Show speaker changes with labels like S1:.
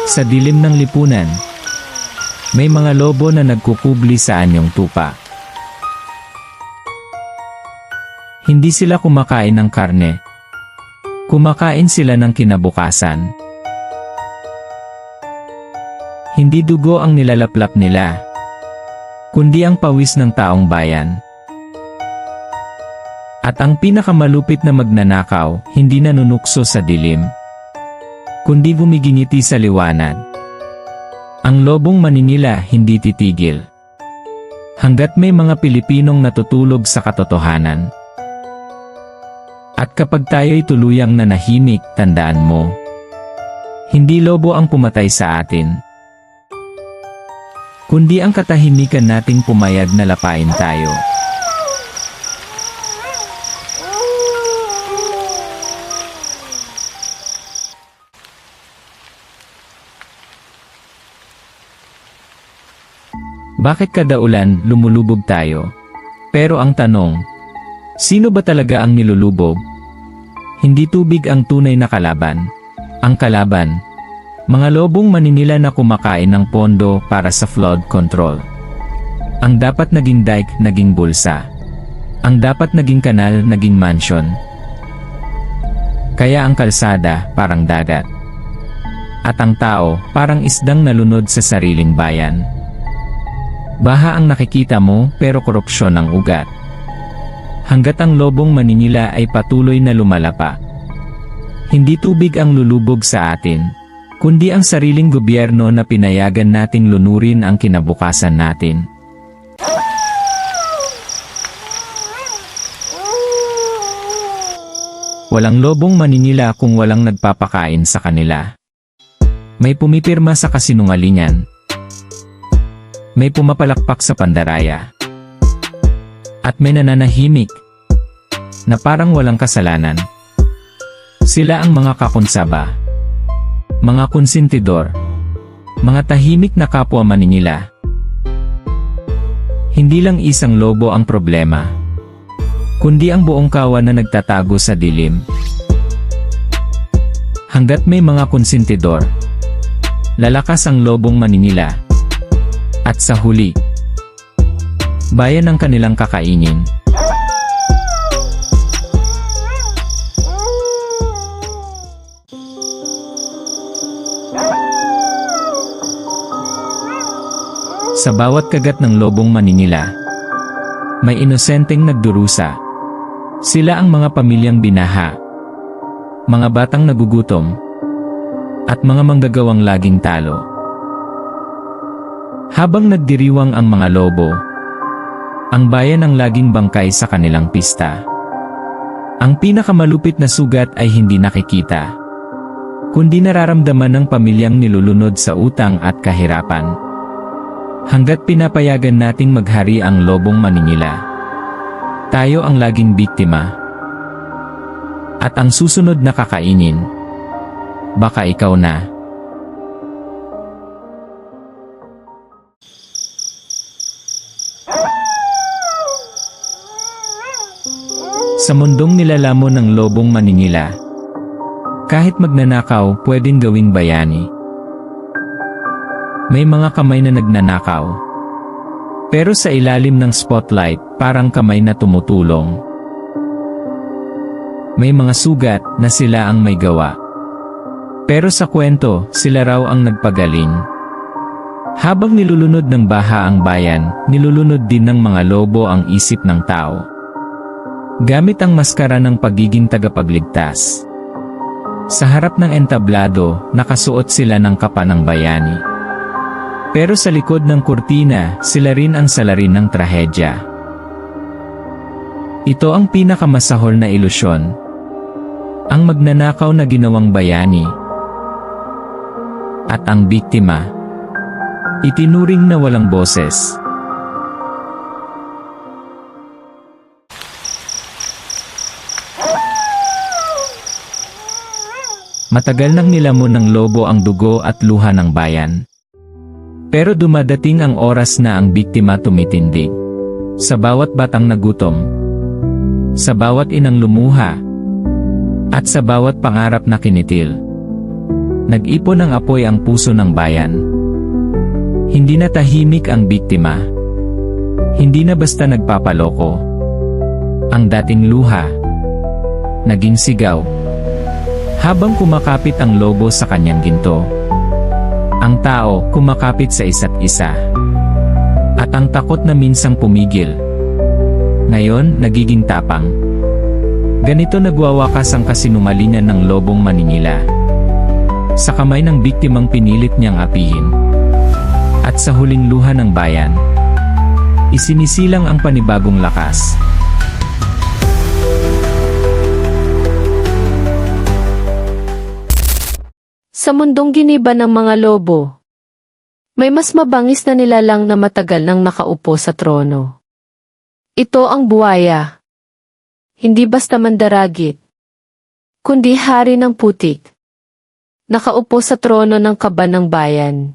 S1: Sa dilim ng lipunan, may mga lobo na nagkukubli sa anyong tupa. Hindi sila kumakain ng karne. Kumakain sila ng kinabukasan. Hindi dugo ang nilalaplap nila, kundi ang pawis ng taong bayan. At ang pinakamalupit na magnanakaw, hindi nanunukso sa dilim, kundi gumigingiti sa liwanag. Ang lobong Maninila hindi titigil hanggat may mga Pilipinong natutulog sa katotohanan. At kapag tayo'y tuluyang nanahimik, tandaan mo, hindi lobo ang pumatay sa atin, kundi ang katahimikan nating pumayag na lapain tayo. Bakit kada ulan lumulubog tayo? Pero ang tanong, sino ba talaga ang nilulubog? Hindi tubig ang tunay na kalaban. Ang kalaban, mga lobong Maninila na kumakain ng pondo para sa flood control. Ang dapat naging dike, naging bulsa. Ang dapat naging kanal, naging mansion. Kaya ang kalsada, parang dagat. At ang tao, parang isdang nalunod sa sariling bayan. Baha ang nakikita mo, pero korupsyon ang ugat. Hanggat ang lobong Maninila ay patuloy na lumalapa, hindi tubig ang lulubog sa atin, kundi ang sariling gobyerno na pinayagan nating lunurin ang kinabukasan natin. Walang lobong Maninila kung walang nagpapakain sa kanila. May pumipirma sa kasinungalingan. May pumapalakpak sa pandaraya. At may nananahimik na parang walang kasalanan. Sila ang mga kakonsaba, mga konsentidor, mga tahimik na kapwa Maninila. Hindi lang isang lobo ang problema, kundi ang buong kawan na nagtatago sa dilim. Hanggat may mga konsentidor, lalakas ang lobong Maninila. At sa huli, bayan ang kanilang kakainin. Sa bawat kagat ng lobong Maninila, may inosenteng nagdurusa. Sila ang mga pamilyang binaha, mga batang nagugutom, at mga manggagawang laging talo. Habang nagdiriwang ang mga lobo, ang bayan ang laging bangkay sa kanilang pista. Ang pinakamalupit na sugat ay hindi nakikita, kundi nararamdaman ng pamilyang nilulunod sa utang at kahirapan. Hanggat pinapayagan nating maghari ang lobong Maninila, tayo ang laging biktima. At ang susunod na kakainin, baka ikaw na. Sa mundong nilalamon ng lobong Maninila, kahit magnanakaw, pwedeng gawing bayani. May mga kamay na nagnanakaw, pero sa ilalim ng spotlight, parang kamay na tumutulong. May mga sugat na sila ang may gawa, pero sa kwento, sila raw ang nagpagaling. Habang nilulunod ng baha ang bayan, nilulunod din ng mga lobo ang isip ng tao. Gamit ang maskara ng pagiging tagapagligtas. Sa harap ng entablado, nakasuot sila ng kapa ng bayani. Pero sa likod ng kurtina, sila rin ang salarin ng trahedya. Ito ang pinakamasahol na ilusyon. Ang magnanakaw na ginawang bayani. At ang biktima, itinuring na walang boses. Matagal nang nilamon ng lobo ang dugo at luha ng bayan. Pero dumadating ang oras na ang biktima tumitindig. Sa bawat batang nagutom, sa bawat inang lumuha, At sa bawat pangarap na kinitil, nag-ipon ng apoy ang puso ng bayan. Hindi na tahimik ang biktima. Hindi na basta nagpapaloko. Ang dating luha, naging sigaw. Habang kumakapit ang lobo sa kanyang ginto, ang tao kumakapit sa isa't isa. At ang takot na minsang pumigil, ngayon nagiging tapang. Ganito nagwawakas ang kasinungalingan ng lobong maningila. Sa kamay ng biktimang pinilit niyang apihin. At sa huling luha ng bayan, isinisilang ang panibagong lakas.
S2: Sa mundong giniba ng mga lobo, may mas mabangis na nilalang na matagal nang nakaupo sa trono. Ito ang buwaya. Hindi basta mandaragit, kundi hari ng putik. Nakaupo sa trono ng kaba ng bayan.